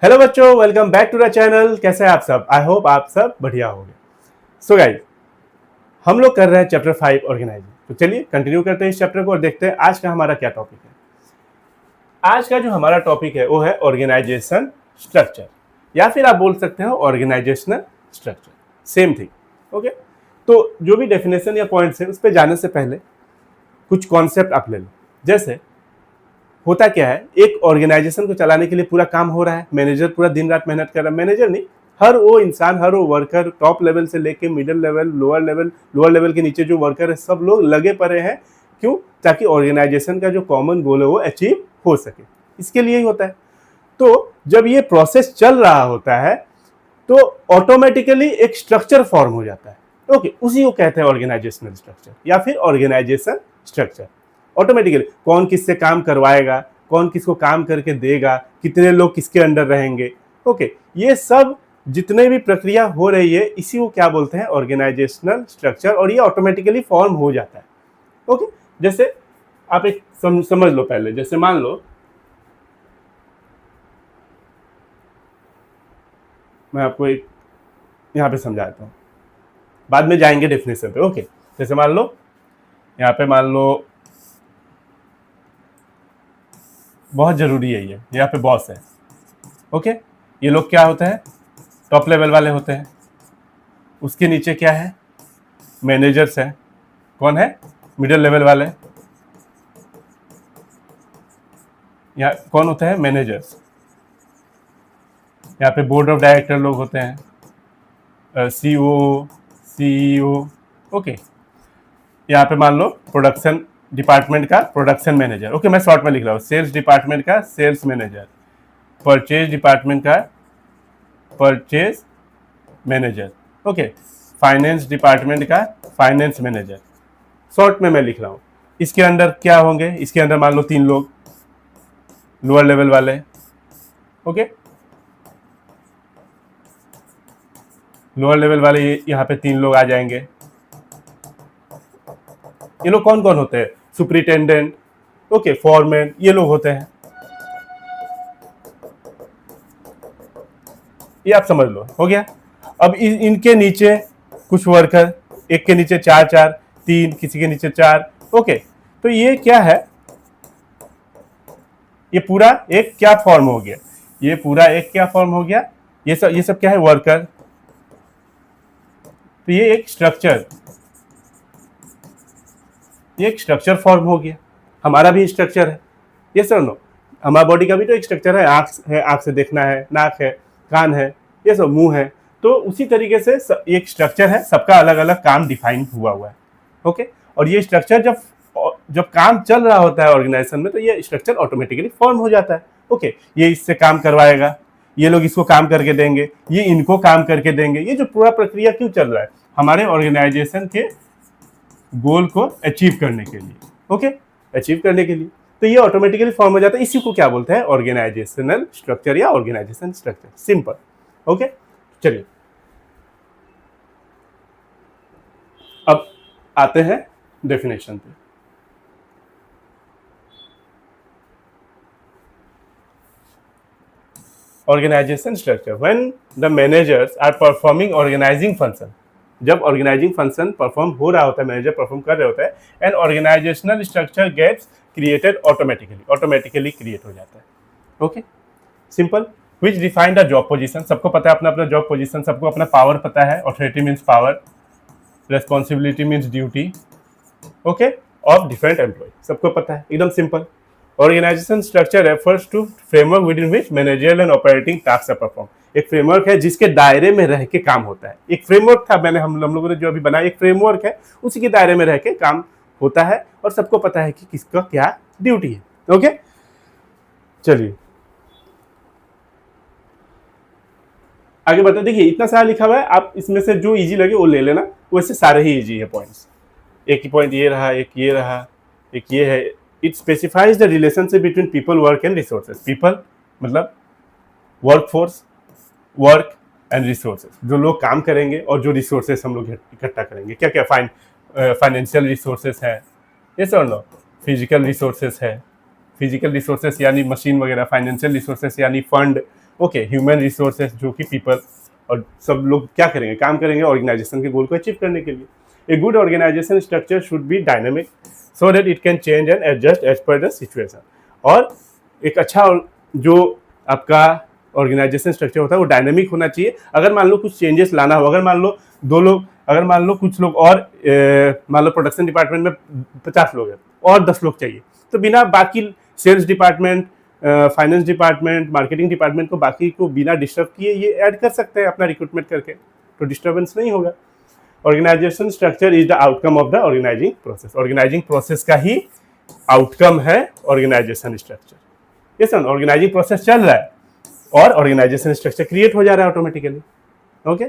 Hello बच्चों, welcome back to the channel. कैसे हैं आप सब? आई होप आप सब बढ़िया होंगे। सो गाइस, हम लोग कर रहे हैं चैप्टर 5 ऑर्गेनाइजिंग। तो चलिए कंटिन्यू करते हैं इस चैप्टर को और देखते हैं आज का हमारा क्या टॉपिक है। आज का जो हमारा टॉपिक है वो है ऑर्गेनाइजेशन स्ट्रक्चर, या फिर आप बोल सकते हो organisational structure, same thing. Okay, तो जो भी डेफिनेशन या पॉइंट्स है उस पर जाने से पहले कुछ कॉन्सेप्ट आप ले लो। जैसे होता क्या है, एक ऑर्गेनाइजेशन को चलाने के लिए पूरा काम हो रहा है, मैनेजर पूरा दिन रात मेहनत कर रहा है। मैनेजर नहीं, हर वो इंसान, हर वो वर्कर, टॉप लेवल से लेके मिडिल लेवल, लोअर लेवल के नीचे जो वर्कर है, सब लोग लगे पड़े हैं। क्यों? ताकि ऑर्गेनाइजेशन का जो कॉमन गोल है वो अचीव हो सके, इसके लिए ही होता है। तो जब ये प्रोसेस चल रहा होता है तो ऑटोमेटिकली एक स्ट्रक्चर फॉर्म हो जाता है। ओके, उसी को कहते हैं ऑर्गेनाइजेशनल स्ट्रक्चर या फिर ऑर्गेनाइजेशन स्ट्रक्चर। ऑटोमेटिकली कौन किससे काम करवाएगा, कौन किसको काम करके देगा, कितने लोग किसके अंडर रहेंगे, ओके, ये सब जितने भी प्रक्रिया हो रही है इसी को क्या बोलते हैं? Organisational structure. और ये ऑटोमेटिकली फॉर्म हो जाता है। ओके, जैसे आप एक समझ लो पहले। जैसे मान लो मैं आपको एक यहाँ पे समझाता हूँ, बाद में जाएंगे डेफिनेशन पे। ओके, जैसे मान लो यहाँ पे, मान लो बहुत जरूरी है, ये यहाँ पे बॉस है। ओके, ये लोग क्या होते हैं? टॉप लेवल वाले होते हैं। उसके नीचे क्या है? मैनेजर्स है। कौन है? मिडिल लेवल वाले। यहाँ कौन होते हैं? मैनेजर्स। यहाँ पे बोर्ड ऑफ डायरेक्टर लोग होते हैं, सीओ, सीईओ। ओके, यहाँ पे मान लो प्रोडक्शन डिपार्टमेंट का प्रोडक्शन मैनेजर। ओके, मैं शॉर्ट में लिख रहा हूँ। सेल्स डिपार्टमेंट का सेल्स मैनेजर, परचेज डिपार्टमेंट का purchase manager, okay, finance department का फाइनेंस मैनेजर। शॉर्ट में मैं लिख रहा हूँ। इसके अंदर क्या होंगे? इसके अंदर मान लो 3 लोग लोअर लेवल वाले। ओके, लोअर लेवल वाले यहाँ पे 3 लोग आ जाएंगे। ये लोग कौन कौन होते हैं? सुपरिटेंडेंट, ओके, फॉरमैन, ये लोग होते हैं। ये आप समझ लो, हो गया। अब इनके नीचे कुछ वर्कर, एक के नीचे 4, 3, किसी के नीचे 4। ओके, तो ये क्या है? ये पूरा एक क्या फॉर्म हो गया? ये पूरा एक क्या फॉर्म हो गया? ये सब क्या है? वर्कर। तो ये एक स्ट्रक्चर, ये एक स्ट्रक्चर फॉर्म हो गया। हमारा भी स्ट्रक्चर है, ये सर नो। हमारा बॉडी का भी तो एक स्ट्रक्चर है। आँख है, आँख से देखना है, नाक है, कान है, ये सब मुंह है। तो उसी तरीके से एक स्ट्रक्चर है, सबका अलग अलग काम डिफाइन हुआ है। ओके, और ये स्ट्रक्चर जब जब काम चल रहा होता है ऑर्गेनाइजेशन में तो ये स्ट्रक्चर ऑटोमेटिकली फॉर्म हो जाता है। ओके, ये इससे काम करवाएगा, ये लोग इसको काम करके देंगे, ये इनको काम करके देंगे। ये जो पूरा प्रक्रिया क्यों चल रहा है? हमारे ऑर्गेनाइजेशन के गोल को अचीव करने के लिए। ओके, अचीव करने के लिए तो ये ऑटोमेटिकली फॉर्म हो जाता है। इसी को क्या बोलते हैं? ऑर्गेनाइजेशनल स्ट्रक्चर या ऑर्गेनाइजेशन स्ट्रक्चर, सिंपल। ओके, चलिए अब आते हैं डेफिनेशन पे। Organisation structure, when the managers are performing organising function. जब ऑर्गेनाइजिंग फंक्शन परफॉर्म हो रहा होता है, मैनेजर परफॉर्म कर रहे होते हैं, and organisational structure gets created automatically create हो जाता है। Okay, simple. Which define the job position, सबको पता है अपना अपना जॉब पोजीशन, सबको अपना पावर पता है। Authority means power, responsibility means duty, okay, of different employee, सबको पता है, एकदम सिंपल। Organisation structure refers to framework within which managerial and operating task are perform. एक फ्रेमवर्क है जिसके दायरे में रह के काम होता है। एक फ्रेमवर्क था, मैंने हम लोगों ने जो अभी बनाया, एक फ्रेमवर्क है, उसी के दायरे में रह के काम होता है और सबको पता है कि किसका क्या ड्यूटी है। ओके, चलिए आगे बढ़ते। देखिए इतना सारा लिखा हुआ है, आप इसमें से जो इजी लगे वो ले लेना, वैसे सारे ही इजी है पॉइंट्स। एक ही पॉइंट ये रहा, एक ये रहा, एक ये है। It specifies the relationship between people, work and resources. People मतलब work force, work and resources, जो लोग काम करेंगे और जो रिसोर्सेज हम लोग इकट्ठा करेंगे। क्या क्या? फाइनेंशियल रिसोर्सेज है, ये सब नो। फिजिकल रिसोर्सेज है, फिजिकल रिसोर्सेज यानी मशीन वगैरह। फाइनेंशियल रिसोर्सेज यानी फंड, ओके, ह्यूमन रिसोर्सेज जो कि पीपल, और सब लोग क्या करेंगे, काम करेंगे ऑर्गेनाइजेशन के गोल को अचीव करने के लिए। A good organisation structure should be dynamic so that it can change and adjust as per the situation. और एक अच्छा जो आपका ऑर्गेनाइजेशन स्ट्रक्चर होता है वो डायनामिक होना चाहिए। अगर मान लो कुछ चेंजेस लाना हो, अगर मान लो कुछ लोग और मान लो प्रोडक्शन डिपार्टमेंट में 50 लोग हैं और 10 लोग चाहिए, तो बिना बाकी sales department, finance department, marketing department को बाकी को बिना डिस्टर्ब किए ये ऐड कर सकते हैं अपना रिक्रूटमेंट करके, तो डिस्टर्बेंस नहीं होगा। Organisation structure is the outcome of the organising process. Organising process का ही आउटकम है ऑर्गेनाइजेशन स्ट्रक्चर। ये सर ऑर्गेनाइजिंग प्रोसेस चल रहा है और ऑर्गेनाइजेशन स्ट्रक्चर क्रिएट हो जा रहा है ऑटोमेटिकली। ओके,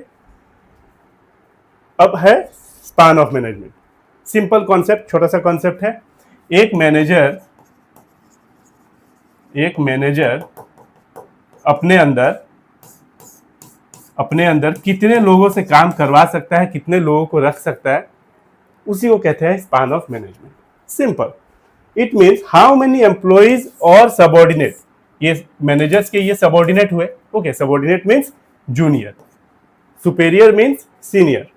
अब है span of management. Simple concept, छोटा सा कॉन्सेप्ट है। एक मैनेजर अपने अंदर कितने लोगों से काम करवा सकता है, कितने लोगों को रख सकता है, उसी को कहते हैं span of management. Simple, it means how many employees और सबॉर्डिनेट, ये मैनेजर्स के ये सबॉर्डिनेट हुए। Okay, subordinate means junior, superior means senior.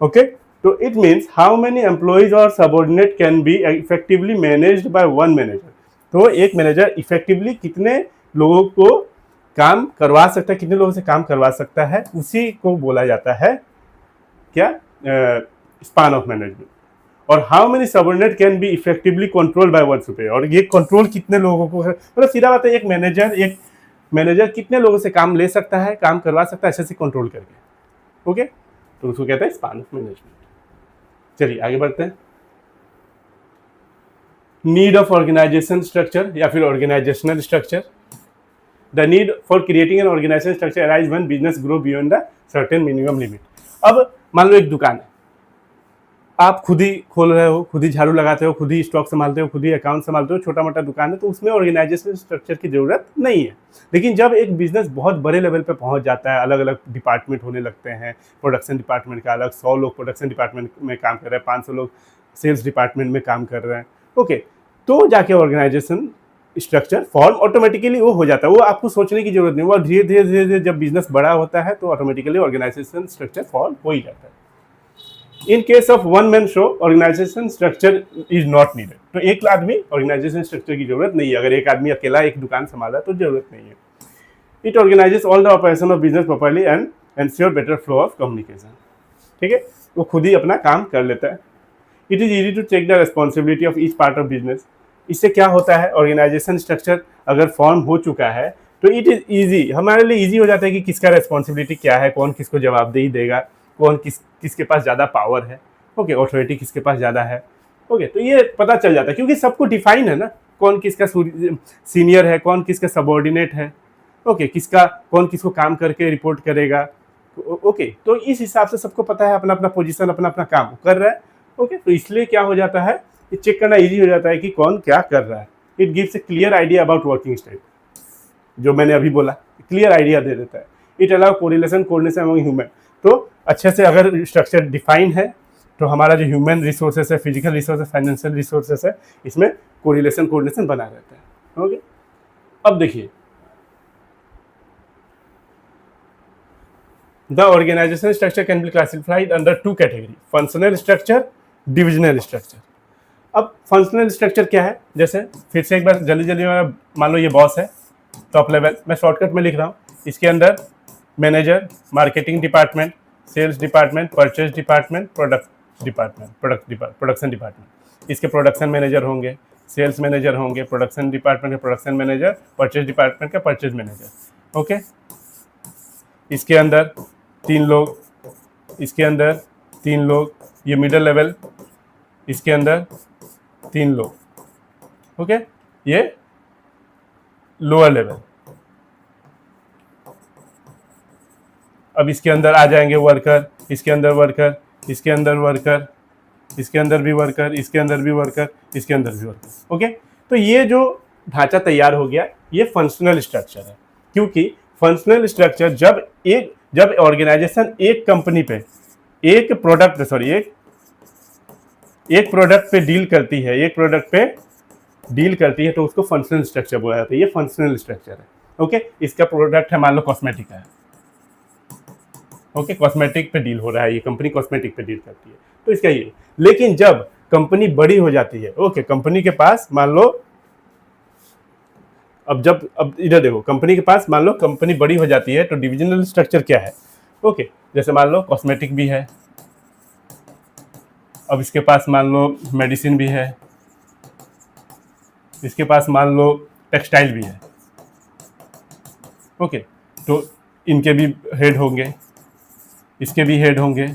Okay, तो it means how many employees और subordinate can be effectively managed by one manager. तो एक manager effectively कितने लोगों को काम करवा सकता है, कितने लोगों से काम करवा सकता है, उसी को बोला जाता है क्या, स्पान ऑफ मैनेजमेंट। और how many subordinate can be effectively control by one superior, और ये कंट्रोल कितने लोगों को, मतलब सीधा बात है, एक मैनेजर कितने लोगों से काम ले सकता है, काम करवा सकता है, अच्छे से कंट्रोल करके। ओके, तो उसको कहते हैं स्पान ऑफ मैनेजमेंट। चलिए आगे बढ़ते हैं। नीड ऑफ ऑर्गेनाइजेशन स्ट्रक्चर या फिर organisational structure. The need for creating an organisation structure arise when business grow beyond the certain minimum limit. अब मान लो एक दुकान है, आप खुद ही खोल रहे हो, खुद ही झाड़ू लगाते हो, खुद ही स्टॉक संभालते हो, खुद ही अकाउंट संभालते हो, छोटा मोटा दुकान है, तो उसमें ऑर्गेनाइजेशन स्ट्रक्चर की जरूरत नहीं है। लेकिन जब एक बिजनेस बहुत बड़े लेवल पे पहुंच जाता है, अलग अलग डिपार्टमेंट होने लगते हैं, प्रोडक्शन डिपार्टमेंट का अलग, 100 लोग प्रोडक्शन डिपार्टमेंट में काम कर रहे हैं, 500 लोग सेल्स डिपार्टमेंट में काम कर रहे हैं, ओके, तो जाके ऑर्गेनाइजेशन स्ट्रक्चर फॉर्म ऑटोमेटिकली वो हो जाता है। वो आपको सोचने की जरूरत नहीं, वो धीरे धीरे जब बिजनेस बड़ा होता है तो ऑटोमेटिकली ऑर्गेनाइजेशन स्ट्रक्चर फॉर्म हो ही जाता है। In case of one man show organisation structure is not needed. तो एक आदमी ऑर्गेनाइजेशन स्ट्रक्चर की जरूरत नहीं है। अगर एक आदमी अकेला एक दुकान संभाला तो जरूरत नहीं है। It organises all the operation of business properly and ensure better flow of communication. ठीक है, वो खुद ही अपना काम कर लेता है। It is easy to take the responsibility of each part of business. इससे क्या होता है, ऑर्गेनाइजेशन स्ट्रक्चर अगर फॉर्म हो चुका है तो इट इज ईजी, हमारे लिए ईजी हो जाता है कि किसका रिस्पॉन्सिबिलिटी क्या है, कौन किसको जवाबदेही देगा, कौन किसके पास ज़्यादा पावर है, ओके, अथॉरिटी किसके पास ज़्यादा है, ओके, तो ये पता चल जाता है क्योंकि सबको डिफाइन है ना, कौन किसका सीनियर है, कौन किसका सबॉर्डिनेट है, ओके, कौन किसको काम करके रिपोर्ट करेगा, ओके, तो इस हिसाब से सबको पता है अपना अपना पोजीशन, अपना अपना काम कर रहा है, ओके, तो इसलिए क्या हो जाता है, ये चेक करना इजी हो जाता है कि कौन क्या कर रहा है। It gives A clear idea about working style, जो मैंने अभी बोला, क्लियर आइडिया दे देता है। It allow correlation coordination among human. तो अच्छे से अगर स्ट्रक्चर डिफाइन है तो हमारा जो ह्यूमन रिसोर्सेस है, फिजिकल रिसोर्सेस, फाइनेंशियल रिसोर्सेस है, इसमें कोरिलेशन कोऑर्डिनेशन बना रहता है। ओके, अब देखिए, the organisation structure can be classified under two category, functional structure, divisional structure. अब फंक्शनल स्ट्रक्चर क्या है, जैसे फिर से एक बार जल्दी जल्दी, मान लो ये बॉस है, टॉप लेवल, मैं शॉर्टकट में लिख रहा हूँ, इसके अंदर manager, marketing department, sales department, purchase department, production department, इसके प्रोडक्शन मैनेजर होंगे, सेल्स मैनेजर होंगे, प्रोडक्शन डिपार्टमेंट के प्रोडक्शन मैनेजर, परचेज डिपार्टमेंट का परचेज मैनेजर, ओके, इसके अंदर 3 लोग, इसके अंदर 3 लोग, ये मिडिल लेवल, इसके अंदर 3 लोग, ओके, ये लोअर लेवल। अब इसके अंदर आ जाएंगे वर्कर, इसके अंदर वर्कर, इसके अंदर वर्कर, इसके अंदर भी वर्कर, इसके अंदर भी वर्कर, इसके अंदर भी वर्कर, ओके। तो ये जो ढांचा तैयार हो गया, ये फंक्शनल स्ट्रक्चर है। क्योंकि फंक्शनल स्ट्रक्चर जब ऑर्गेनाइजेशन एक कंपनी पे एक प्रोडक्ट पे डील करती है, तो उसको फंक्शनल स्ट्रक्चर बोला जाता है। ये फंक्शनल स्ट्रक्चर है। ओके, इसका प्रोडक्ट है मान लो कॉस्मेटिक का है, ओके, कॉस्मेटिक पे डील हो रहा है, ये कंपनी कॉस्मेटिक पे डील करती है, तो इसका ये। लेकिन जब कंपनी बड़ी हो जाती है, ओके, कंपनी के पास मान लो अब इधर देखो, कंपनी के पास मान लो कंपनी बड़ी हो जाती है तो डिविजनल स्ट्रक्चर क्या है, ओके, जैसे मान लो कॉस्मेटिक भी है, अब इसके पास मान लो मेडिसिन भी है, इसके पास मान लो टेक्सटाइल भी है, ओके, तो इनके भी हेड होंगे, इसके भी हेड होंगे,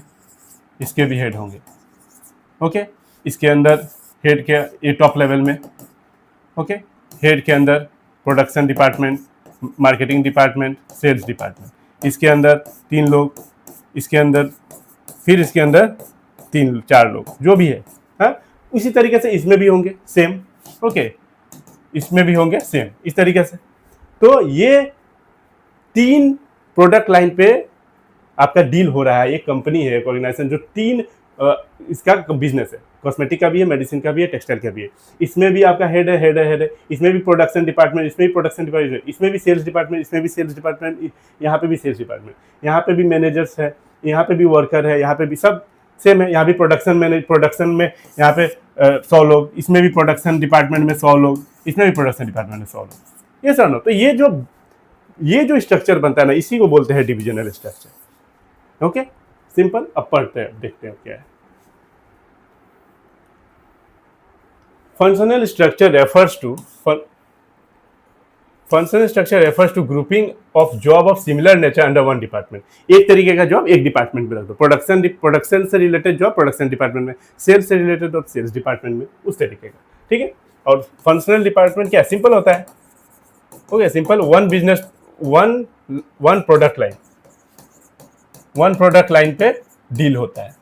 इसके भी हेड होंगे, ओके, इसके अंदर हेड के ये टॉप लेवल में, ओके, हेड के अंदर production department, marketing department, sales department, इसके अंदर 3 लोग, इसके अंदर फिर इसके अंदर 3-4 लोग, जो भी है, हाँ, उसी तरीके से इसमें भी होंगे सेम, ओके, इसमें भी होंगे सेम इस तरीके से। तो ये 3 प्रोडक्ट लाइन पे आपका डील हो रहा है, एक कंपनी है, एक ऑर्गेनाइजेशन जो 3 इसका बिजनेस है, कॉस्मेटिक का भी है, मेडिसिन का भी है, टेक्सटाइल का भी है, इसमें भी आपका हेड है, इसमें भी प्रोडक्शन डिपार्टमेंट, इसमें भी प्रोडक्शन डिपार्टमेंट, इसमें भी सेल्स डिपार्टमेंट, इसमें भी सेल्स डिपार्टमेंट, यहाँ पे भी सेल्स डिपार्टमेंट, यहाँ पे भी मैनेजर्स है, यहाँ पे भी वर्कर है, यहाँ पे भी सब सेम है, यहाँ भी प्रोडक्शन में यहाँ पे 100 लोग, इसमें भी प्रोडक्शन डिपार्टमेंट में 100 लोग, इसमें भी प्रोडक्शन डिपार्टमेंट में 100 लोग, ये सर नो। तो ये जो स्ट्रक्चर बनता है ना, इसी को बोलते हैं डिविजनल स्ट्रक्चर, ओके, सिंपल। अब पढ़ते हैं, देखते हैं क्या है। Functional structure refers to grouping of job of similar nature under one department. एक तरीके का जॉब एक डिपार्टमेंट में रख दो, प्रोडक्शन से रिलेटेड जॉब प्रोडक्शन डिपार्टमेंट में, सेल्स से रिलेटेड जॉब सेल्स डिपार्टमेंट में, उस तरीके का, ठीक है। और फंक्शनल डिपार्टमेंट क्या सिंपल होता है, okay, simple, one business, one product line पे डील होता है,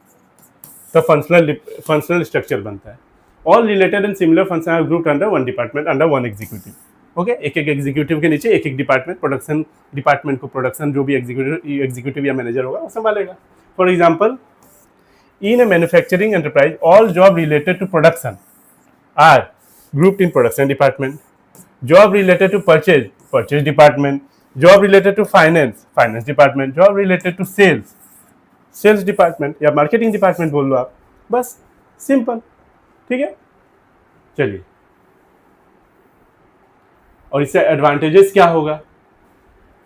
तो फंक्शनल स्ट्रक्चर बनता है। All related and similar function are grouped under one department under one executive, okay, एक एग्जीक्यूटिव के नीचे एक डिपार्टमेंट, प्रोडक्शन डिपार्टमेंट को प्रोडक्शन जो भी एग्जीक्यूटिव या मैनेजर होगा वो संभालेगा। For example, in a manufacturing enterprise all job related to production are grouped in production department, job related to purchase department, job related to finance department, job related to sales department या marketing department बोल लो आप, बस simple, ठीक है। चलिए, और इससे advantages क्या होगा,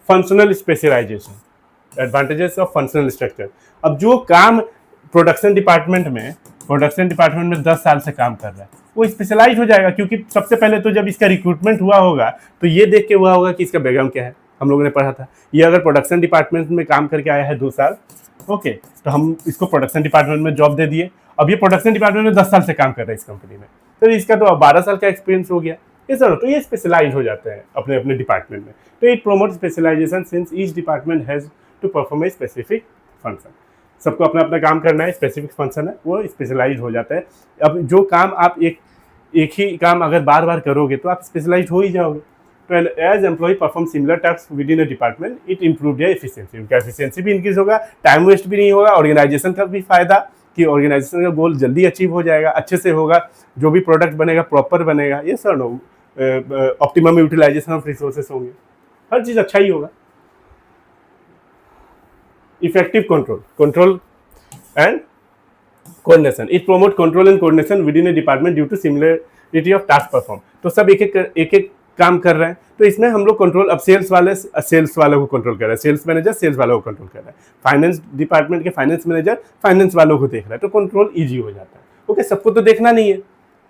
functional specialization, advantages of functional structure. अब जो काम प्रोडक्शन डिपार्टमेंट में 10 साल से काम कर रहा है वो स्पेशलाइज हो जाएगा, क्योंकि सबसे पहले तो जब इसका रिक्रूटमेंट हुआ होगा तो ये देख के हुआ होगा कि इसका बैकग्राउंड क्या है, हम लोगों ने पढ़ा था। ये अगर प्रोडक्शन डिपार्टमेंट में काम करके आया है 2 साल, ओके, तो हम इसको प्रोडक्शन डिपार्टमेंट में जॉब दे दिए। अब ये प्रोडक्शन डिपार्टमेंट में 10 साल से काम कर रहा है इस कंपनी में, तो इसका तो अब 12 साल का एक्सपीरियंस हो गया, ये सर। तो ये स्पेशलाइज हो जाते हैं अपने अपने डिपार्टमेंट में। तो it promote specialization since each department has to perform a specific function. सबको अपना अपना काम करना है, स्पेसिफिक फंक्शन है, वो स्पेशलाइज हो जाता है। अब जो काम आप एक ही काम अगर बार बार करोगे तो आप स्पेशलाइज हो ही जाओगे। तो as employ perform similar task within a department, it improve their efficiency, उनका एफिशिएंसी भी इंक्रीज होगा, टाइम वेस्ट भी नहीं होगा, ऑर्गेनाइजेशन का भी फायदा कि ऑर्गेनाइजेशन का गोल जल्दी अचीव हो जाएगा, अच्छे से होगा, जो भी प्रोडक्ट बनेगा प्रॉपर बनेगा, ये सर नो, ऑप्टिमम यूटिलाइजेशन ऑफ रिसोर्सेस होंगे, हर चीज़ अच्छा ही होगा। Effective control and coordination, it promote control and coordination within a department due to similarity of task perform. तो सब एक काम कर रहे हैं, तो इसमें हम लोग कंट्रोल, अब सेल्स वालों को कंट्रोल कर रहे हैं, सेल्स मैनेजर सेल्स वालों को कंट्रोल कर रहा है, फाइनेंस डिपार्टमेंट के फाइनेंस मैनेजर फाइनेंस वालों को देख रहा है, तो कंट्रोल ईजी हो जाता है। ओके, सबको तो देखना नहीं है,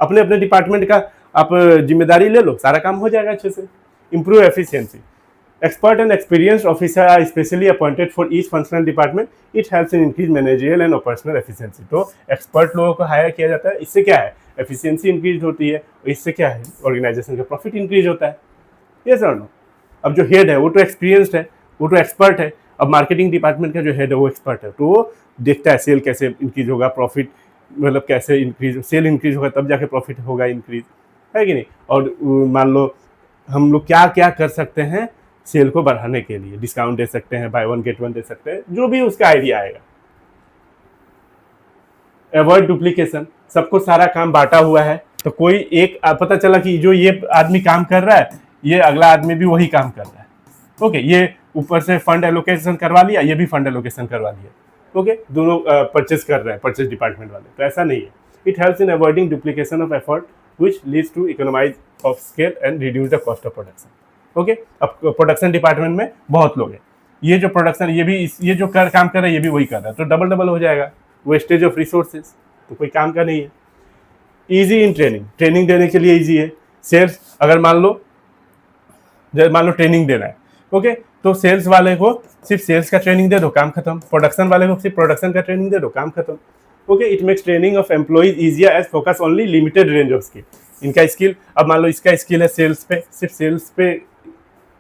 अपने अपने डिपार्टमेंट का आप जिम्मेदारी ले लो, सारा काम हो जाएगा अच्छे से। Improve efficiency, expert and experienced officer are specially appointed for each functional department. It helps in increase managerial and operational efficiency. तो expert लोगों को हायर किया जाता है, इससे क्या है, एफिशिएंसी इंक्रीज होती है, और इससे क्या है, ऑर्गेनाइजेशन का प्रॉफिट इंक्रीज होता है। ये सर नो। अब जो हेड है वो तो एक्सपीरियंस्ड है, वो तो एक्सपर्ट है। अब मार्केटिंग डिपार्टमेंट का जो हेड है वो एक्सपर्ट है, तो वो देखता है सेल कैसे इंक्रीज होगा, प्रॉफिट मतलब कैसे इंक्रीज, सेल इंक्रीज होगा तब जाके प्रॉफिट होगा इंक्रीज, है कि नहीं। और मान लो हम लोग क्या क्या कर सकते हैं सेल को बढ़ाने के लिए, डिस्काउंट दे सकते हैं, बाय 1 गेट 1 दे सकते हैं, जो भी उसका आइडिया आएगा। अवॉइड डुप्लीकेशन, सबको सारा काम बांटा हुआ है, तो कोई एक पता चला कि जो ये आदमी काम कर रहा है ये अगला आदमी भी वही काम कर रहा है, ओके, ये ऊपर से फंड एलोकेशन करवा लिया, ये भी फंड एलोकेशन करवा लिया। ओके, दोनों परचेज कर रहे हैं, परचेज डिपार्टमेंट वाले। तो ऐसा नहीं है। It helps in avoiding duplication of effort which leads to economize of scale and reduce the cost of production. Okay, अब प्रोडक्शन डिपार्टमेंट में बहुत लोग हैं, ये जो प्रोडक्शन ये भी ये जो काम कर रहा है ये भी वही कर रहा है, तो डबल डबल हो जाएगा वेस्टेज ऑफ रिसोर्सेज, तो कोई काम का नहीं है। ईजी इन ट्रेनिंग, ट्रेनिंग देने के लिए ईजी है। सेल्स अगर मान लो ट्रेनिंग देना है, ओके, तो सेल्स वाले को सिर्फ सेल्स का ट्रेनिंग दे दो, काम खत्म। प्रोडक्शन वाले को सिर्फ प्रोडक्शन का ट्रेनिंग दे दो, काम खत्म। Okay, it makes training of employees easier as focus only limited range of skill. इनका स्किल, अब मान लो इसका स्किल है सेल्स पे, सिर्फ सेल्स पे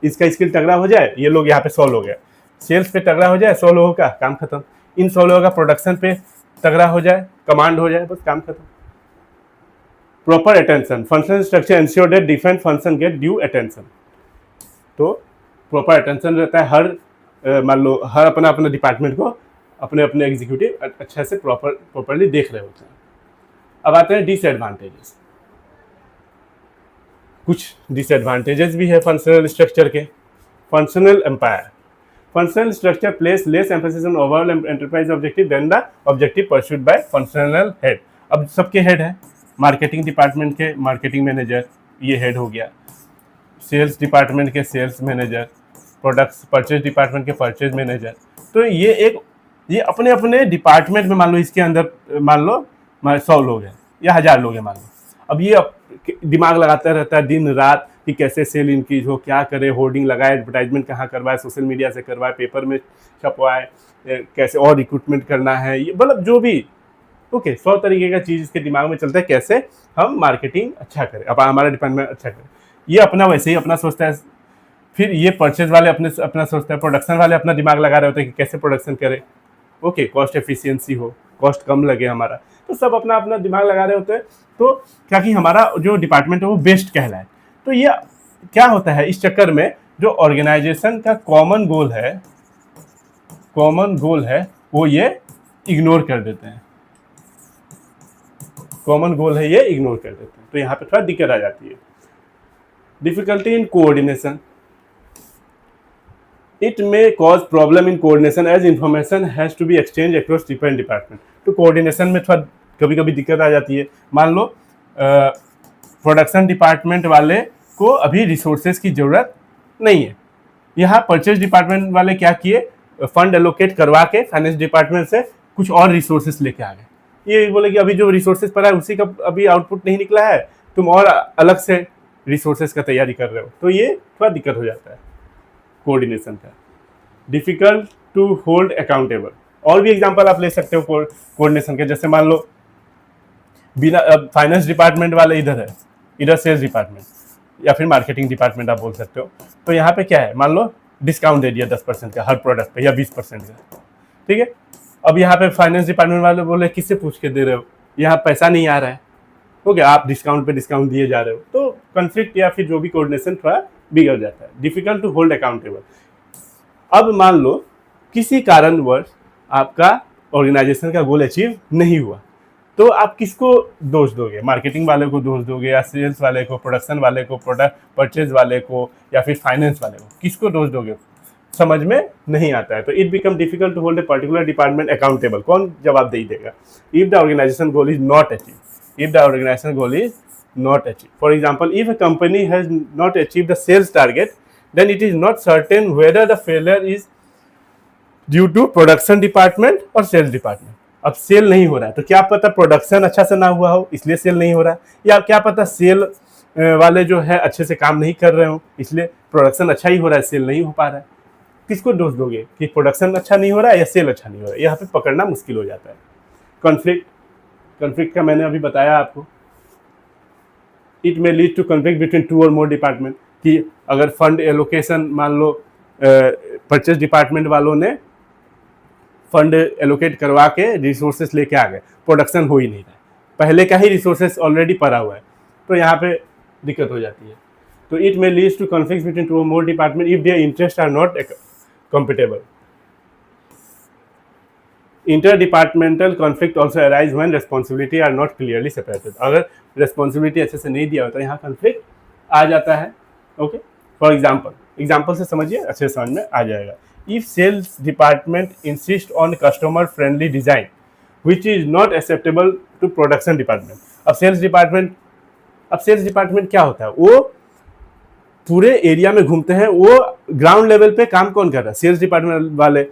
इसका स्किल तगड़ा हो जाए, ये लोग यहाँ पे 100 लोग हैं, सेल्स पे तगड़ा हो जाए 100 लोगों का, काम खत्म। इन 100 लोगों का प्रोडक्शन पे तगड़ा हो जाए, कमांड हो जाए, बस काम खत्म। Proper attention, functional structure ensure that different function get due attention. तो प्रॉपर अटेंशन रहता है, हर मान लो हर अपना अपना डिपार्टमेंट को अपने अपने एग्जीक्यूटिव अच्छा से प्रॉपरली देख रहे होते हैं। अब आते हैं डिसएडवांटेजेस। कुछ डिसएडवांटेजेस भी है फंक्शनल स्ट्रक्चर के। Functional empire, functional structure place less emphasis on overall enterprise objective than the objective pursued by functional head. अब सबके हेड है, मार्केटिंग डिपार्टमेंट के मार्केटिंग मैनेजर, ये हेड हो गया। सेल्स डिपार्टमेंट के sales manager, products purchase department के purchase manager. तो ये अपने अपने डिपार्टमेंट में, मान लो इसके अंदर मान लो 100 लोग हैं या 1000 लोग हैं मान लो, अब ये दिमाग लगाता रहता है दिन रात कि कैसे सेल इंक्रीज हो, क्या करे, होर्डिंग लगाए, एडवर्टाइजमेंट कहाँ करवाए, सोशल मीडिया से करवाए, पेपर में छपवाए, कैसे और रिक्रूटमेंट करना है, ये मतलब जो भी ओके 100 तरीके का चीज़ इसके दिमाग में चलता है, कैसे हम मार्केटिंग अच्छा करें, अब हमारा डिपार्टमेंट अच्छा करें। ये अपना वैसे ही अपना सोचता है। फिर ये परचेज वाले अपना सोचता है, प्रोडक्शन वाले अपना दिमाग लगा रहे होते हैं कि कैसे प्रोडक्शन करें, ओके, कॉस्ट एफिशिएंसी हो, कॉस्ट कम लगे हमारा, तो सब अपना अपना दिमाग लगा रहे होते हैं, तो क्या कि हमारा जो डिपार्टमेंट है वो बेस्ट कहलाए। तो ये क्या होता है, इस चक्कर में जो ऑर्गेनाइजेशन का कॉमन गोल है वो ये इग्नोर कर देते हैं, कॉमन गोल है ये इग्नोर कर देते हैं। तो यहाँ पे थोड़ा दिक्कत आ जाती है। Difficulty in coordination, it may cause problem in coordination as information has to be exchanged across different department। तो कोऑर्डिनेशन में थोड़ा कभी कभी दिक्कत आ जाती है। मान लो प्रोडक्शन डिपार्टमेंट वाले को अभी रिसोर्सेज की ज़रूरत नहीं है, यहाँ परचेज डिपार्टमेंट वाले क्या किए, फंड एलोकेट करवा के फाइनेंस डिपार्टमेंट से कुछ और रिसोर्सेज लेके आ गए। ये बोले कि अभी जो रिसोर्सेज पड़ा है उसी का अभी आउटपुट नहीं निकला है, तुम और अलग से रिसोर्सेज का तैयारी कर रहे हो, तो ये थोड़ा दिक्कत हो जाता है कोऑर्डिनेशन का। डिफिकल्ट टू होल्ड अकाउंटेबल, और भी एग्जांपल आप ले सकते हो कोऑर्डिनेशन के, जैसे मान लो बिना फाइनेंस डिपार्टमेंट वाले इधर है, इधर सेल्स डिपार्टमेंट या फिर मार्केटिंग डिपार्टमेंट आप बोल सकते हो, तो यहाँ पे क्या है, मान लो डिस्काउंट दे दिया 10% का हर प्रोडक्ट पे या 20% का, ठीक है। अब यहाँ पे फाइनेंस डिपार्टमेंट वाले बोले किससे पूछ के दे रहे हो, यहाँ पैसा नहीं आ रहा है, ओके, आप डिस्काउंट पे डिस्काउंट दिए जा रहे हो, तो कॉन्फ्लिक्ट या फिर जो भी कोऑर्डिनेशन थोड़ा बिगड़ जाता है। डिफिकल्ट टू होल्ड अकाउंटेबल, अब मान लो किसी कारणवश आपका ऑर्गेनाइजेशन का गोल अचीव नहीं हुआ, तो आप किसको दोष दोगे, मार्केटिंग वाले को दोष दोगे या सेल्स वाले को, प्रोडक्शन वाले को, प्रोडक्ट परचेज वाले को, या फिर फाइनेंस वाले को, किसको दोष दोगे, समझ में नहीं आता है। तो it become difficult to hold a particular department accountable, कौन जवाब दे देगा, if the organization goal is not achieve, if the organizational goal is not achieved. For example, if a company has not achieved the sales target, then it is not certain whether the failure is due to production department or sales department. अब cell नहीं हो रहा है तो क्या पता production अच्छा से ना हुआ हो इसलिए सेल नहीं हो रहा है, या क्या पता सेल वाले जो है अच्छे से काम नहीं कर रहे हो इसलिए प्रोडक्शन अच्छा ही हो रहा है, सेल नहीं हो पा रहा है। किसको दोष दोगे कि प्रोडक्शन अच्छा नहीं हो रहा है या सेल अच्छा नहीं हो रहा है, यहाँ पे पकड़ना मुश्किल हो जाता है। कॉन्फ्लिक्ट का मैंने अभी बताया आपको, it may lead to conflict between 2 और मोर डिपार्टमेंट, कि अगर फंड एलोकेशन मान लो परचेज डिपार्टमेंट वालों ने फंड एलोकेट करवा के रिसोर्सेस लेके आ गए, प्रोडक्शन हो ही नहीं रहा है, पहले का ही रिसोर्सेस ऑलरेडी पड़ा हुआ है, तो यहाँ पे दिक्कत हो जाती है। तो it may lead to conflict between 2 और more department if their interest are not compatible. Interdepartmental conflict also arise when responsibility are not clearly separated, अगर रेस्पॉन्सिबिलिटी अच्छे से नहीं दिया होता तो यहाँ कॉन्फ्लिक्ट आ जाता है। ओके, फॉर एग्जाम्पल एग्जाम्पल से समझिए, अच्छे से समझ में आ जाएगा। If sales department insist on customer friendly design which is not acceptable to production department. अब सेल्स डिपार्टमेंट क्या होता है, वो पूरे एरिया में घूमते हैं, वो ग्राउंड लेवल पे काम कौन कर रहा है, सेल्स डिपार्टमेंट वाले,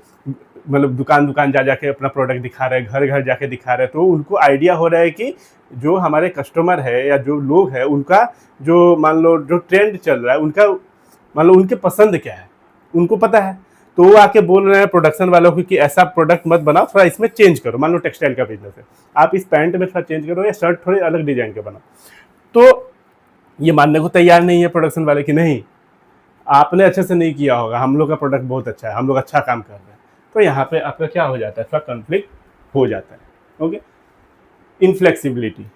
मतलब दुकान दुकान जा जाके अपना प्रोडक्ट दिखा रहे हैं, घर घर जाके दिखा रहे हैं, तो उनको आइडिया हो रहा है कि जो हमारे कस्टमर है या जो लोग हैं उनका जो मान लो जो ट्रेंड चल रहा है, उनका मान लो उनके पसंद क्या है उनको पता है, तो वो आके बोल रहे हैं प्रोडक्शन वालों को कि ऐसा प्रोडक्ट मत बनाओ, थोड़ा इसमें चेंज करो। मान लो टेक्सटाइल का बिजनेस है, आप इस पैंट में थोड़ा चेंज करो या शर्ट थोड़े अलग डिजाइन के बनाओ, तो ये मानने को तैयार नहीं है प्रोडक्शन वाले कि नहीं आपने अच्छे से नहीं किया होगा, हम लोग का प्रोडक्ट बहुत अच्छा है, हम लोग अच्छा काम कर रहे हैं। तो यहाँ पे आपका क्या हो जाता है, थोड़ा कॉन्फ्लिक्ट हो जाता है। Okay, inflexibility,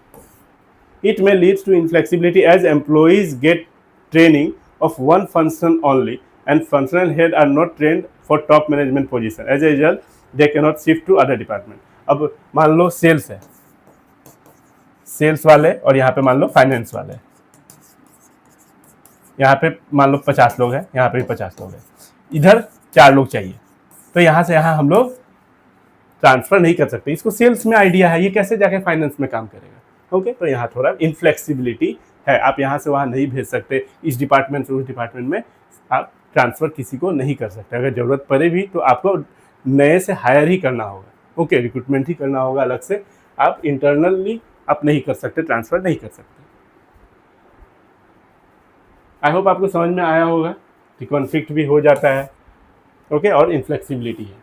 it may lead to inflexibility as employees get training of one function only and functional head are not trained for top management position. As a result, they cannot shift to other department. अब मान लो sales है, sales वाले और यहाँ पे मान लो finance वाले, यहाँ पे मान लो 50 लोग हैं, यहाँ पे भी 50 लोग हैं, इधर 4 लोग चाहिए, तो यहाँ से यहाँ हम लोग ट्रांसफर नहीं कर सकते। इसको सेल्स में आइडिया है, ये कैसे जाके फाइनेंस में काम करेगा। ओके, तो यहाँ थोड़ा इनफ्लेक्सिबिलिटी है, आप यहाँ से वहाँ नहीं भेज सकते, इस डिपार्टमेंट से उस डिपार्टमेंट में आप ट्रांसफ़र किसी को नहीं कर सकते। अगर ज़रूरत पड़े भी तो आपको नए से हायर ही करना होगा। ओके, रिक्रूटमेंट ही करना होगा अलग से, आप इंटरनली आप नहीं कर सकते, ट्रांसफ़र नहीं कर सकते। आई होप आपको समझ में आया होगा कि कॉन्फ्लिक्ट भी हो जाता है। ओके, और इनफ्लेक्सिबिलिटी है।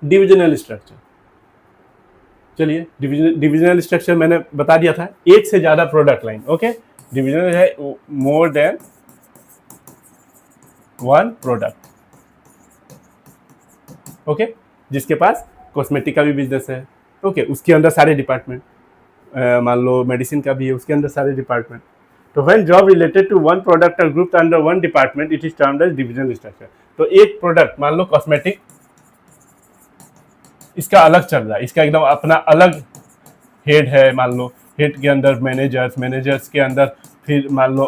डिविजनल स्ट्रक्चर, चलिए डिविजनल स्ट्रक्चर मैंने बता दिया था, एक से ज़्यादा प्रोडक्ट लाइन। ओके, डिविजनल है more than one product. Okay, जिसके पास कॉस्मेटिक का भी बिजनेस है, ओके, उसके अंदर सारे डिपार्टमेंट, मान लो मेडिसिन का भी है, उसके अंदर सारे डिपार्टमेंट। तो when job related to one product और group under one department it is termed as divisional structure. तो एक प्रोडक्ट मान लो कॉस्मेटिक, इसका अलग चल रहा है, इसका एकदम अपना अलग हेड है, मान लो हेड के अंदर मैनेजर्स, मैनेजर्स के अंदर फिर मान लो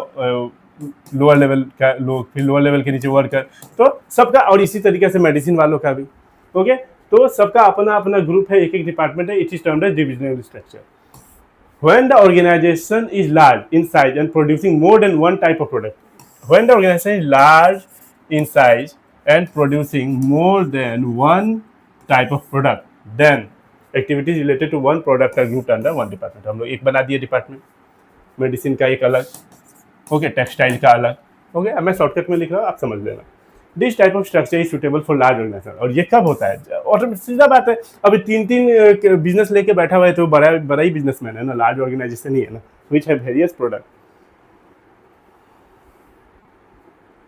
लोअर लेवल का लोग, फिर लोअर लेवल के नीचे वर्कर, तो सबका, और इसी तरीके से मेडिसिन वालों का भी। ओके, तो सबका अपना अपना ग्रुप है, एक एक डिपार्टमेंट है, it is termed as divisional structure. When the organization is large in size and producing more than one type of product, when the organization is large in size and producing more than one type of product, then activities related to one product are grouped under one department. हम लोग एक बना दिए department, medicine का एक अलग, okay, textile का अलग। ओके, मैं शॉर्टकट में लिख रहा हूँ, आप समझ लेना। This type of structure is suitable for large organization. और ये कब होता है, और सीधा बात है, अभी 3 बिजनेस लेके बैठा हुआ है तो बड़ा ही बिजनेसमैन है ना, लार्ज ऑर्गेनाइजेशन ही है ना, which have various product.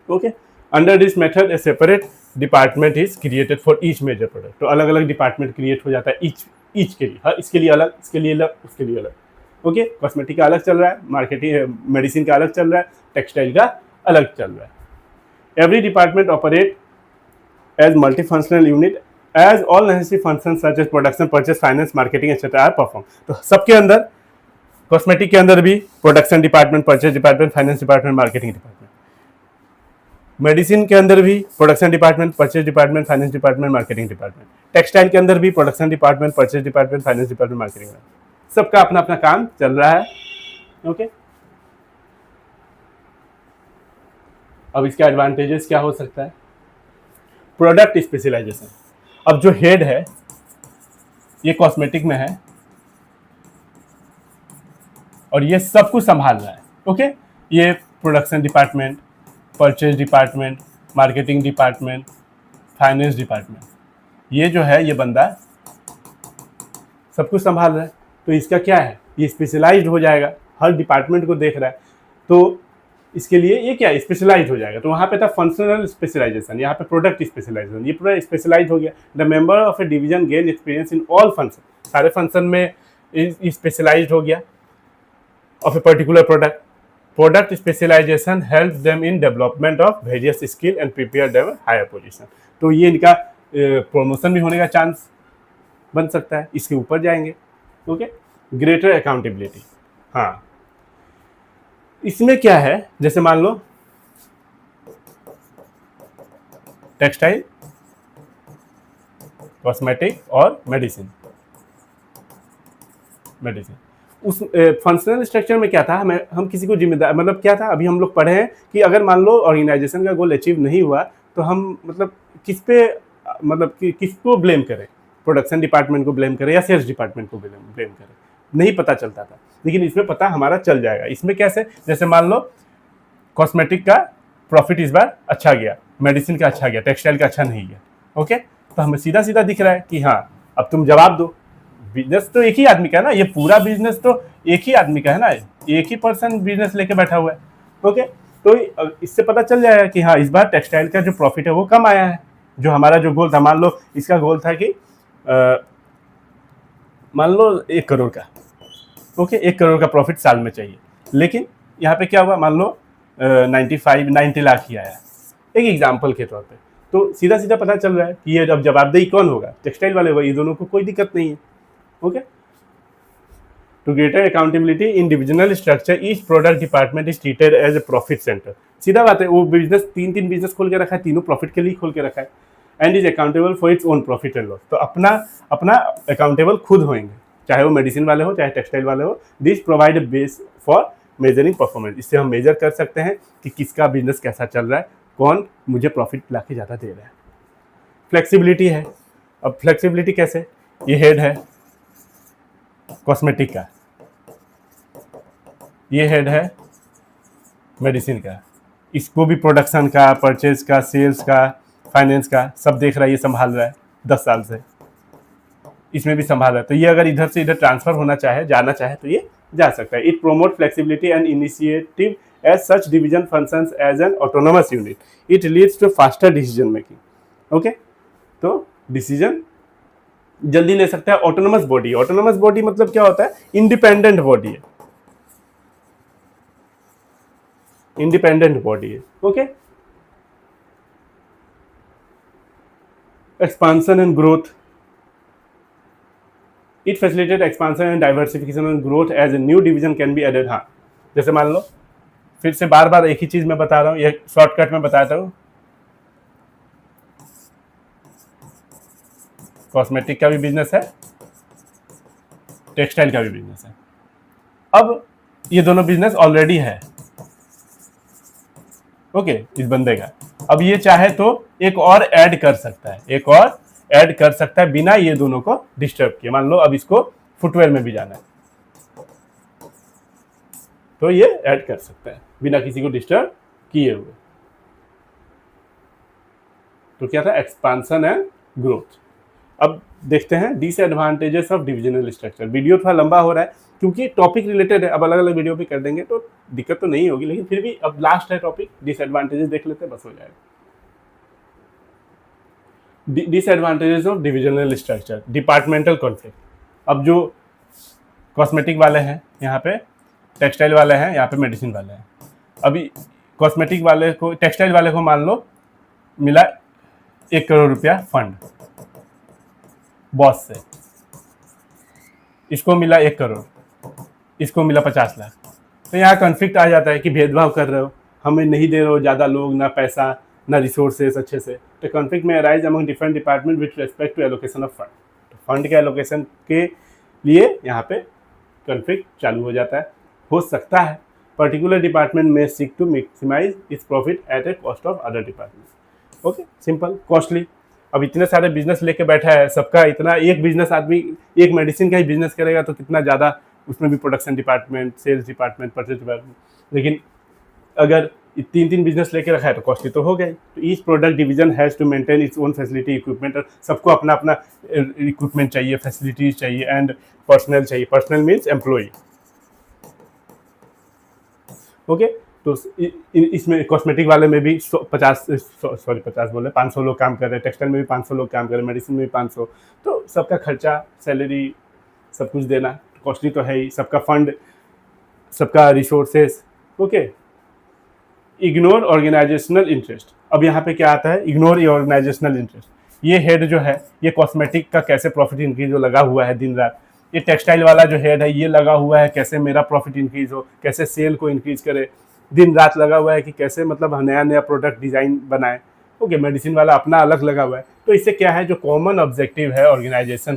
Okay, under this method a separate department is created for each major product. तो अलग अलग डिपार्टमेंट क्रिएट हो जाता है ईच के लिए, हाँ, इसके लिए अलग, इसके लिए अलग, उसके लिए अलग। ओके, कॉस्मेटिक का अलग चल रहा है, मार्केटिंग मेडिसिन का अलग चल रहा है, टेक्सटाइल का अलग चल रहा है। Every department operate as multifunctional unit as all necessary functions such as production, purchase, finance, marketing etc. are performed. तो सबके अंदर, कॉस्मेटिक के अंदर भी production department, purchase department, finance department, marketing department. Medicine के अंदर भी production department, purchase department, finance department, marketing department. Textile के अंदर भी production department, purchase department, finance department, marketing department. सबका अपना अपना काम चल रहा है। ओके, अब इसका एडवांटेजेस क्या हो सकता है, प्रोडक्ट स्पेशलाइजेशन। अब जो हेड है ये कॉस्मेटिक में है और ये सब कुछ संभाल रहा है। ओके, ये production department, purchase department, marketing department, finance department, ये जो है ये बंदा सब कुछ संभाल रहा है। तो इसका क्या है, ये स्पेशलाइज्ड हो जाएगा, हर डिपार्टमेंट को देख रहा है, तो इसके लिए ये क्या स्पेशलाइज हो जाएगा। तो वहाँ पे था फंक्शनल स्पेशलाइजेशन, यहाँ पे प्रोडक्ट स्पेशलाइजेशन, ये पूरा स्पेशलाइज हो गया। The member of a division gain experience in all function, सारे फंक्शन में स्पेशलाइज हो गया of a particular product. Product specialization help them in development of various skill and prepare them higher position. तो ये इनका promotion भी होने का चांस बन सकता है, इसके ऊपर जाएंगे। ओके, ग्रेटर अकाउंटेबिलिटी, हाँ, इसमें क्या है, जैसे मान लो टेक्सटाइल, कॉस्मेटिक और मेडिसिन। उस फंक्शनल स्ट्रक्चर में क्या था, हम किसी को जिम्मेदार, मतलब क्या था, अभी हम लोग पढ़े हैं कि अगर मान लो ऑर्गेनाइजेशन का गोल अचीव नहीं हुआ तो हम मतलब किस पे, मतलब किसको ब्लेम करें, प्रोडक्शन डिपार्टमेंट को ब्लेम करें या सेल्स डिपार्टमेंट को ब्लेम करें, नहीं पता चलता था। लेकिन इसमें पता हमारा चल जाएगा। इसमें कैसे, जैसे मान लो कॉस्मेटिक का प्रॉफिट इस बार अच्छा गया, मेडिसिन का अच्छा गया, टेक्सटाइल का अच्छा नहीं गया, ओके, तो हमें सीधा सीधा दिख रहा है कि हाँ अब तुम जवाब दो। बिजनेस तो एक ही आदमी का है ना, ये पूरा बिजनेस तो एक ही आदमी का है ना, एक ही पर्सन बिजनेस लेके बैठा हुआ है, ओके। तो इससे पता चल जाएगा कि हाँ इस बार टेक्सटाइल का जो प्रॉफिट है वो कम आया है। जो हमारा जो गोल था, मान लो इसका गोल था कि मान लो 1 करोड़ का, ओके, 1 करोड़ का प्रॉफिट साल में चाहिए, लेकिन यहाँ पे क्या हुआ, मान लो 90 लाख ही आया, एक एग्जाम्पल के तौर पे। तो सीधा सीधा पता चल रहा है कि ये अब जवाबदेही कौन होगा, टेक्सटाइल वाले होगा, ये दोनों को कोई दिक्कत नहीं है, okay. Two greater accountability in divisional structure each product department is treated as a profit centre. सीधा बात है, वो बिजनेस तीन बिजनेस खोल के रखा है, तीनों प्रॉफिट के लिए खोल के रखा है, and is accountable for its own profit and loss. तो अपना अकाउंटेबल खुद होंगे, चाहे वो मेडिसिन वाले हो चाहे टेक्सटाइल वाले हो। This provide a base for measuring performance. इससे हम मेजर कर सकते हैं कि किसका बिजनेस कैसा चल रहा है, कौन मुझे प्रॉफिट ला के ज़्यादा दे रहा है। फ्लेक्सिबिलिटी है। अब फ्लेक्सिबिलिटी कैसे, ये हेड है कॉस्मेटिक का, ये हेड है मेडिसिन का, इसको भी प्रोडक्शन का, परचेज का, सेल्स का, फाइनेंस का सब देख रहा है, ये संभाल रहा है 10 साल से, इसमें भी संभाल रहा है। तो ये अगर इधर से इधर ट्रांसफर होना चाहे, जाना चाहे तो ये जा सकता है। It promote flexibility and initiative as such division functions as an autonomous unit. It leads to faster decision making, okay. तो डिसीजन जल्दी ले सकता है। ऑटोनोमस बॉडी, ऑटोनोमस बॉडी मतलब क्या होता है, इंडिपेंडेंट बॉडी है, इंडिपेंडेंट बॉडी है, okay. Expansion and growth, it facilitate expansion and diversification and growth as a new division can be added. हाँ, जैसे मान लो, फिर से बार बार एक ही चीज मैं बता रहा हूँ, ये शॉर्टकट में बताता हूँ। कॉस्मेटिक का भी बिजनेस है, टेक्सटाइल का भी बिजनेस है। अब ये दोनों बिजनेस ऑलरेडी है, ओके, इस बंदे का। अब ये चाहे तो एक और ऐड कर सकता है, एक और ऐड कर सकता है बिना ये दोनों को डिस्टर्ब किए। मान लो अब इसको फुटवेयर में भी जाना है तो ये ऐड कर सकता है बिना किसी को डिस्टर्ब किए हुए। तो क्या था, एक्सपांशन एंड ग्रोथ। अब देखते हैं disadvantages of divisional structure. Video थोड़ा लंबा हो रहा है क्योंकि टॉपिक रिलेटेड है, अब अलग अलग वीडियो भी कर देंगे तो दिक्कत तो नहीं होगी, लेकिन फिर भी अब लास्ट है टॉपिक, डिसएडवांटेजेस देख लेते हैं, बस हो जाएगा। Disadvantages of divisional structure, departmental conflict. अब जो कॉस्मेटिक वाले हैं यहाँ पे, टेक्सटाइल वाले हैं यहाँ पे, मेडिसिन वाले हैं। अभी कॉस्मेटिक वाले को, टेक्सटाइल वाले को मान लो मिला 1 करोड़ रुपया फंड बॉस से, इसको मिला 1 करोड़, इसको मिला 50 लाख। तो यहाँ कॉन्फ्लिक्ट आ जाता है कि भेदभाव कर रहे हो, हमें नहीं दे रहे हो ज़्यादा लोग, ना पैसा ना रिसोर्सेस अच्छे से। तो conflict may arise among different department with respect to allocation of fund. तो फंड के एलोकेशन के लिए यहाँ पे कॉन्फ्लिक्ट चालू हो जाता है, हो सकता है। Particular department may seek to maximize its profit at a cost of other department. Okay, simple. Costly, अब इतने सारे बिजनेस लेके बैठा है, सबका इतना, एक बिजनेस आदमी एक मेडिसिन का ही बिजनेस करेगा तो कितना ज़्यादा, उसमें भी production department, sales department, purchase department. लेकिन अगर 3 बिजनेस लेके रखा है तो कॉस्टली तो हो गया। तो each product division has to maintain its own facility, equipment, और सबको अपना अपना इक्विपमेंट चाहिए, फैसिलिटीज चाहिए एंड पर्सनल चाहिए। Personnel means employee, okay. तो इसमें कॉस्मेटिक वाले में भी 500 लोग काम कर रहे हैं, टेक्सटाइल में भी 500 लोग काम कर रहे हैं, मेडिसिन में भी 500। तो सबका खर्चा, सैलरी, सब कुछ देना कॉस्टली तो है ही, सबका फंड, सबका resources, okay. Ignore organizational interest. अब यहाँ पे क्या आता है, इग्नोर ये ऑर्गेनाइजेशनल इंटरेस्ट। ये हेड जो है, ये कॉस्मेटिक का कैसे प्रॉफिट इंक्रीज जो लगा हुआ है दिन रात। ये टेक्सटाइल वाला जो हेड है, ये लगा हुआ है कैसे मेरा प्रॉफिट इंक्रीज हो, कैसे सेल को इंक्रीज करे, दिन रात लगा हुआ है कि कैसे मतलब नया नया प्रोडक्ट डिज़ाइन बनाए, ओके, मेडिसिन वाला अपना अलग लगा हुआ है। तो इससे क्या है, जो कॉमन ऑब्जेक्टिव है ऑर्गेनाइजेशन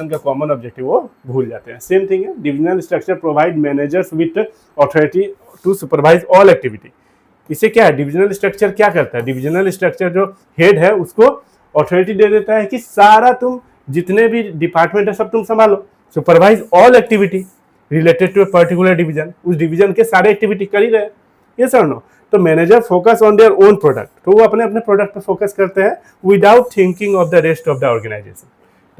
का कॉमन ऑब्जेक्टिव वो भूल जाते हैं। सेम थिंग है, divisional structure provide managers with authority to supervise all activity. इससे क्या है, डिविजनल स्ट्रक्चर क्या करता है, डिविजनल स्ट्रक्चर जो हेड है उसको अथॉरिटी दे देता है कि सारा तुम जितने भी डिपार्टमेंट है सब तुम संभालो, supervise all activity related to a particular division, उस डिवीजन के सारे एक्टिविटी कर ही रहे। ये सर नो, तो manager focus on their own product, तो वो अपने अपने प्रोडक्ट पर फोकस करते हैं without thinking of the rest of the organization.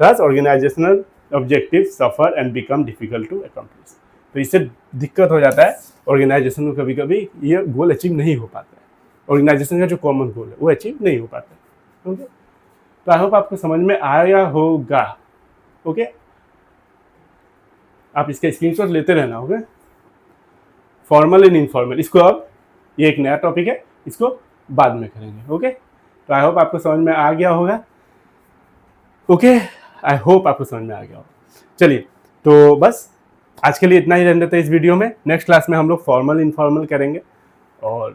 Thus organizational objective suffer and become difficult to accomplish. तो इससे दिक्कत हो जाता है ऑर्गेनाइजेशन को, कभी कभी ये गोल अचीव नहीं हो पाता है, ऑर्गेनाइजेशन का जो कॉमन गोल है वो अचीव नहीं हो पाता है। ओके, तो आई होप आपको समझ में आया होगा। ओके, आप इसका स्क्रीनशॉट लेते रहना। ओके, फॉर्मल एंड इनफॉर्मल, इसको अब ये एक नया टॉपिक है, इसको बाद में करेंगे। ओके, तो आई होप आपको समझ में आ गया होगा। ओके, आई होप आपको समझ में आ गया होगा। चलिए, तो बस आज के लिए इतना ही रहने देते हैं इस वीडियो में। नेक्स्ट क्लास में हम लोग फॉर्मल इनफॉर्मल करेंगे और